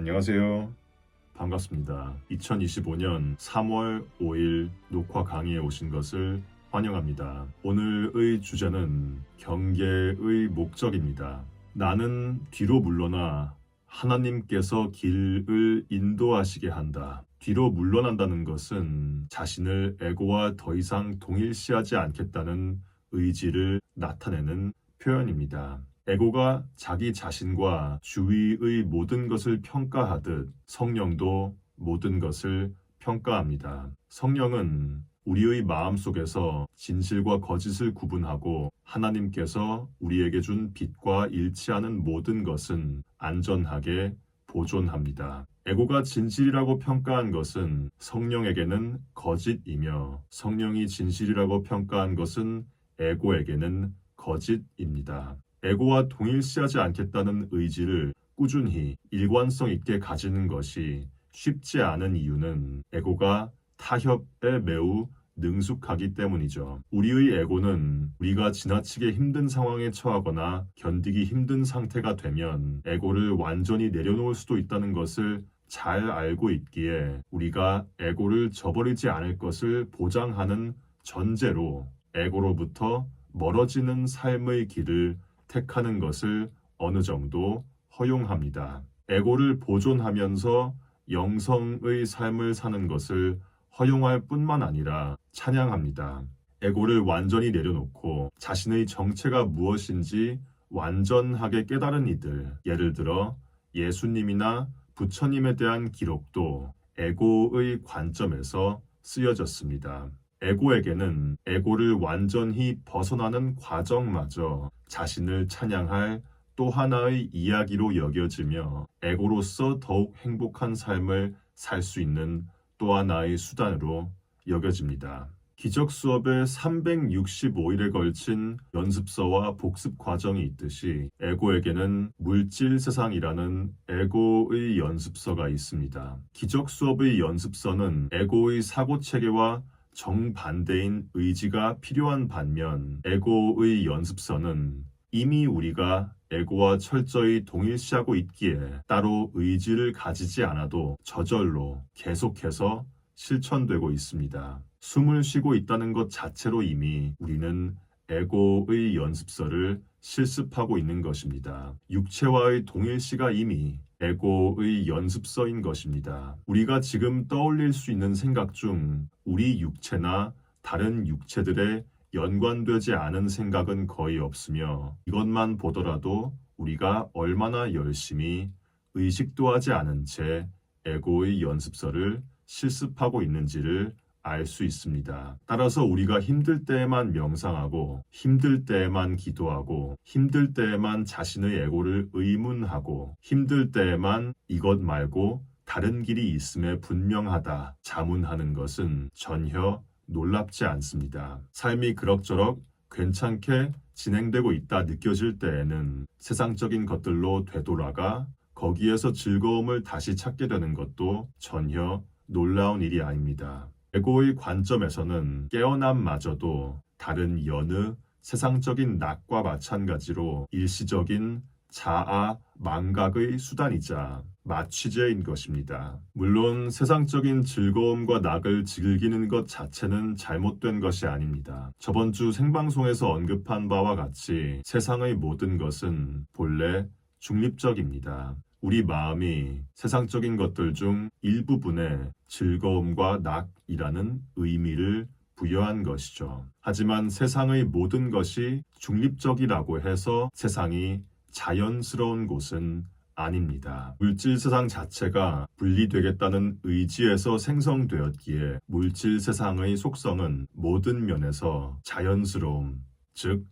안녕하세요. 반갑습니다. 2025년 3월 5일 녹화 강의에 오신 것을 환영합니다. 오늘의 주제는 경계의 목적입니다. 나는 뒤로 물러나 하나님께서 길을 인도하시게 한다. 뒤로 물러난다는 것은 자신을 에고와 더 이상 동일시하지 않겠다는 의지를 나타내는 표현입니다. 에고가 자기 자신과 주위의 모든 것을 평가하듯 성령도 모든 것을 평가합니다. 성령은 우리의 마음속에서 진실과 거짓을 구분하고 하나님께서 우리에게 준 빛과 일치하는 모든 것은 안전하게 보존합니다. 에고가 진실이라고 평가한 것은 성령에게는 거짓이며 성령이 진실이라고 평가한 것은 에고에게는 거짓입니다. 에고와 동일시하지 않겠다는 의지를 꾸준히 일관성 있게 가지는 것이 쉽지 않은 이유는 에고가 타협에 매우 능숙하기 때문이죠. 우리의 에고는 우리가 지나치게 힘든 상황에 처하거나 견디기 힘든 상태가 되면 에고를 완전히 내려놓을 수도 있다는 것을 잘 알고 있기에 우리가 에고를 저버리지 않을 것을 보장하는 전제로 에고로부터 멀어지는 삶의 길을 택하는 것을 어느 정도 허용합니다. 에고를 보존하면서 영성의 삶을 사는 것을 허용할 뿐만 아니라 찬양합니다. 에고를 완전히 내려놓고 자신의 정체가 무엇인지 완전하게 깨달은 이들, 예를 들어 예수님이나 부처님에 대한 기록도 에고의 관점에서 쓰여졌습니다. 에고에게는 에고를 완전히 벗어나는 과정마저 자신을 찬양할 또 하나의 이야기로 여겨지며 에고로서 더욱 행복한 삶을 살 수 있는 또 하나의 수단으로 여겨집니다. 기적 수업에 365일에 걸친 연습서와 복습 과정이 있듯이 에고에게는 물질 세상이라는 에고의 연습서가 있습니다. 기적 수업의 연습서는 에고의 사고 체계와 정반대인 의지가 필요한 반면 에고의 연습서는 이미 우리가 에고와 철저히 동일시하고 있기에 따로 의지를 가지지 않아도 저절로 계속해서 실천되고 있습니다. 숨을 쉬고 있다는 것 자체로 이미 우리는 에고의 연습서를 실습하고 있는 것입니다. 육체와의 동일시가 이미 에고의 연습서인 것입니다. 우리가 지금 떠올릴 수 있는 생각 중 우리 육체나 다른 육체들의 연관되지 않은 생각은 거의 없으며 이것만 보더라도 우리가 얼마나 열심히 의식도 하지 않은 채 에고의 연습서를 실습하고 있는지를 알 수 있습니다. 따라서 우리가 힘들 때에만 명상하고 힘들 때에만 기도하고 힘들 때에만 자신의 에고를 의문하고 힘들 때에만 이것 말고 다른 길이 있음에 분명하다 자문하는 것은 전혀 놀랍지 않습니다. 삶이 그럭저럭 괜찮게 진행되고 있다 느껴질 때에는 세상적인 것들로 되돌아가 거기에서 즐거움을 다시 찾게 되는 것도 전혀 놀라운 일이 아닙니다. 에고의 관점에서는 깨어남마저도 다른 여느 세상적인 낙과 마찬가지로 일시적인 자아 망각의 수단이자 마취제인 것입니다. 물론 세상적인 즐거움과 낙을 즐기는 것 자체는 잘못된 것이 아닙니다. 저번 주 생방송에서 언급한 바와 같이 세상의 모든 것은 본래 중립적입니다. 우리 마음이 세상적인 것들 중 일부분에 즐거움과 낙이라는 의미를 부여한 것이죠. 하지만 세상의 모든 것이 중립적이라고 해서 세상이 자연스러운 곳은 아닙니다. 물질 세상 자체가 분리되겠다는 의지에서 생성되었기에 물질 세상의 속성은 모든 면에서 자연스러움, 즉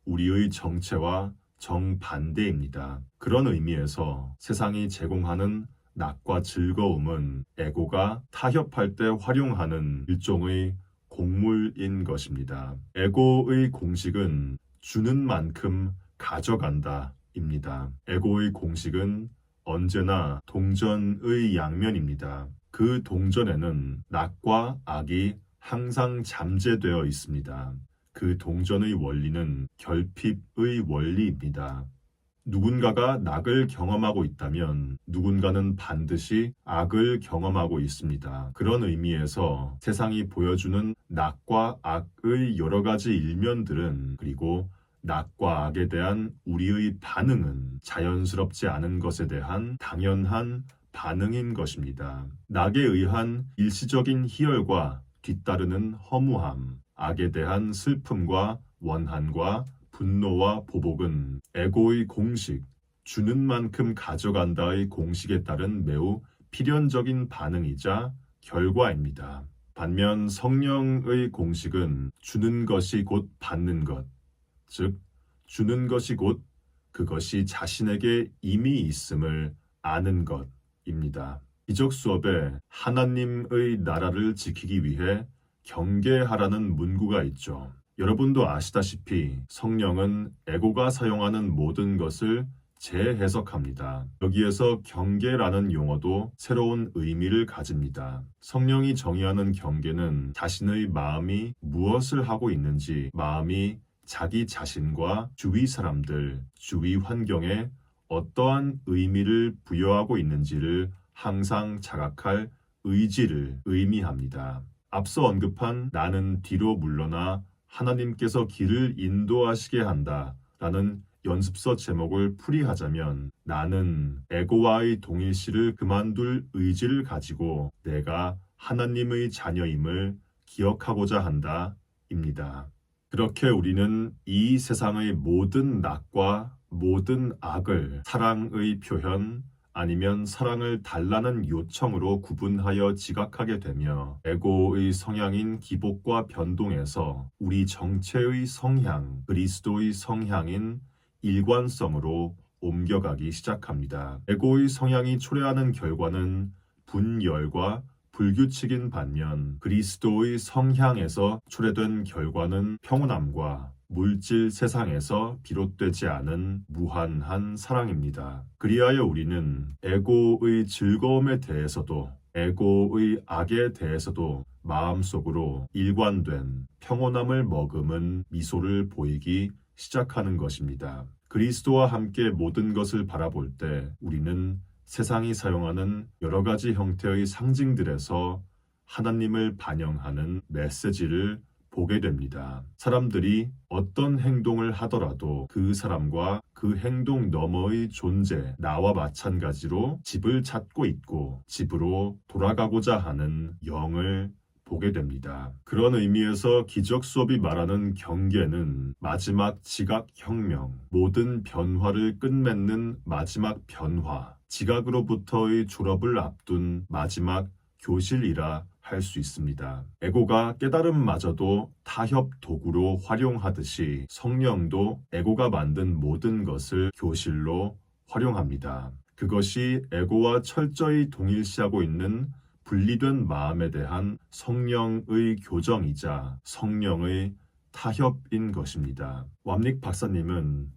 우리의 정체와 정반대입니다. 그런 의미에서 세상이 제공하는 낙과 즐거움은 에고가 타협할 때 활용하는 일종의 곡물인 것입니다. 에고의 공식은 주는 만큼 가져간다 입니다. 에고의 공식은 언제나 동전의 양면입니다. 그 동전에는 낙과 악이 항상 잠재되어 있습니다. 그 동전의 원리는 결핍의 원리입니다. 누군가가 낙을 경험하고 있다면 누군가는 반드시 악을 경험하고 있습니다. 그런 의미에서 세상이 보여주는 낙과 악의 여러 가지 일면들은, 그리고 낙과 악에 대한 우리의 반응은 자연스럽지 않은 것에 대한 당연한 반응인 것입니다. 낙에 의한 일시적인 희열과 뒤따르는 허무함, 악에 대한 슬픔과 원한과 분노와 보복은 에고의 공식, 주는 만큼 가져간다의 공식에 따른 매우 필연적인 반응이자 결과입니다. 반면 성령의 공식은 주는 것이 곧 받는 것, 즉 주는 것이 곧 그것이 자신에게 이미 있음을 아는 것입니다. 기적 수업에 하나님의 나라를 지키기 위해 경계하라는 문구가 있죠. 여러분도 아시다시피 성령은 에고가 사용하는 모든 것을 재해석합니다. 여기에서 경계라는 용어도 새로운 의미를 가집니다. 성령이 정의하는 경계는 자신의 마음이 무엇을 하고 있는지, 마음이 자기 자신과 주위 사람들, 주위 환경에 어떠한 의미를 부여하고 있는지를 항상 자각할 의지를 의미합니다. 앞서 언급한 나는 뒤로 물러나 하나님께서 길을 인도하시게 한다 라는 연습서 제목을 풀이하자면, 나는 에고와의 동일시를 그만둘 의지를 가지고 내가 하나님의 자녀임을 기억하고자 한다 입니다. 그렇게 우리는 이 세상의 모든 낙과 모든 악을 사랑의 표현, 아니면 사랑을 달라는 요청으로 구분하여 지각하게 되며 에고의 성향인 기복과 변동에서 우리 정체의 성향, 그리스도의 성향인 일관성으로 옮겨가기 시작합니다. 에고의 성향이 초래하는 결과는 분열과 불규칙인 반면 그리스도의 성향에서 초래된 결과는 평온함과 물질 세상에서 비롯되지 않은 무한한 사랑입니다. 그리하여 우리는 에고의 즐거움에 대해서도 에고의 악에 대해서도 마음속으로 일관된 평온함을 머금은 미소를 보이기 시작하는 것입니다. 그리스도와 함께 모든 것을 바라볼 때 우리는 세상이 사용하는 여러 가지 형태의 상징들에서 하나님을 반영하는 메시지를 보게 됩니다. 사람들이 어떤 행동을 하더라도 그 사람과 그 행동 너머의 존재, 나와 마찬가지로 집을 찾고 있고 집으로 돌아가고자 하는 영을 보게 됩니다. 그런 의미에서 기적 수업이 말하는 경계는 마지막 지각혁명, 모든 변화를 끝맺는 마지막 변화, 지각으로부터의 졸업을 앞둔 마지막 교실이라 할 수 있습니다. 에고가 깨달음마저도 타협 도구로 활용하듯이 성령도 에고가 만든 모든 것을 교실로 활용합니다. 그것이 에고와 철저히 동일시하고 있는 분리된 마음에 대한 성령의 교정이자 성령의 타협인 것입니다. 왑닉 박사님은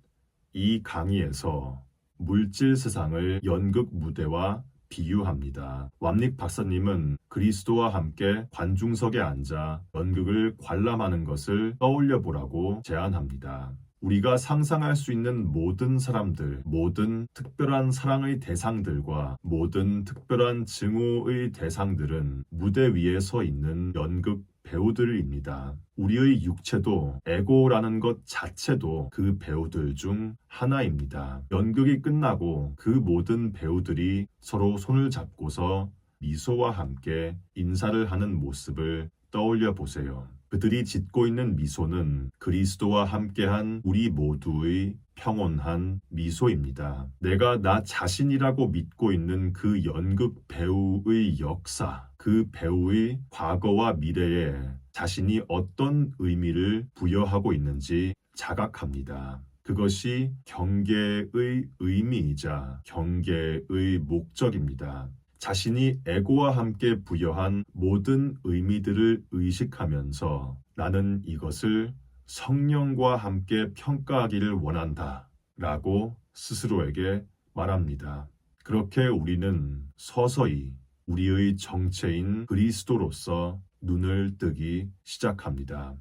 이 강의에서 물질 세상을 연극 무대와 비유합니다. 왑닉 박사님은 그리스도와 함께 관중석에 앉아 연극을 관람하는 것을 떠올려 보라고 제안합니다. 우리가 상상할 수 있는 모든 사람들, 모든 특별한 사랑의 대상들과 모든 특별한 증오의 대상들은 무대 위에 서 있는 연극 배우들입니다. 우리의 육체도 에고라는 것 자체도 그 배우들 중 하나입니다. 연극이 끝나고 그 모든 배우들이 서로 손을 잡고서 미소와 함께 인사를 하는 모습을 떠올려 보세요. 그들이 짓고 있는 미소는 그리스도와 함께한 우리 모두의 평온한 미소입니다. 내가 나 자신이라고 믿고 있는 그 연극 배우의 역사, 그 배우의 과거와 미래에 자신이 어떤 의미를 부여하고 있는지 자각합니다. 그것이 경계의 의미이자 경계의 목적입니다. 자신이 에고와 함께 부여한 모든 의미들을 의식하면서 나는 이것을 성령과 함께 평가하기를 원한다 라고 스스로에게 말합니다. 그렇게 우리는 서서히 우리의 정체인 그리스도로서 눈을 뜨기 시작합니다.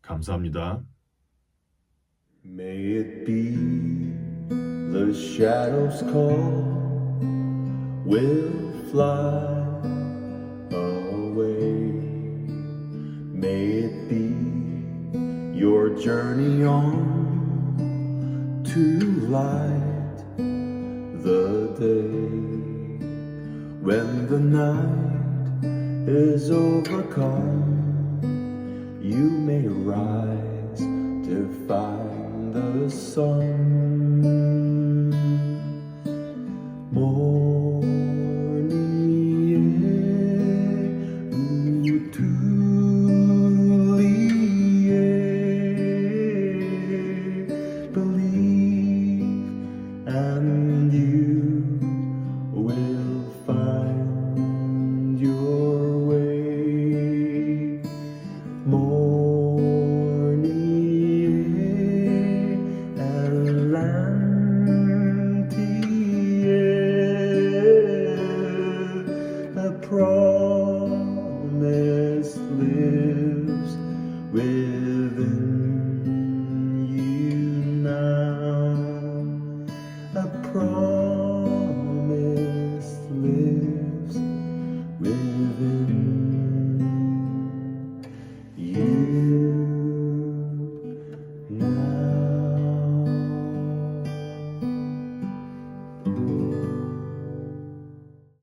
감사합니다. May it be The shadows call will fly away. May it be your journey on to light the day. When the night is overcome, you may rise to find the sun. And you will find your way. Morning Atlantia, a promise lives within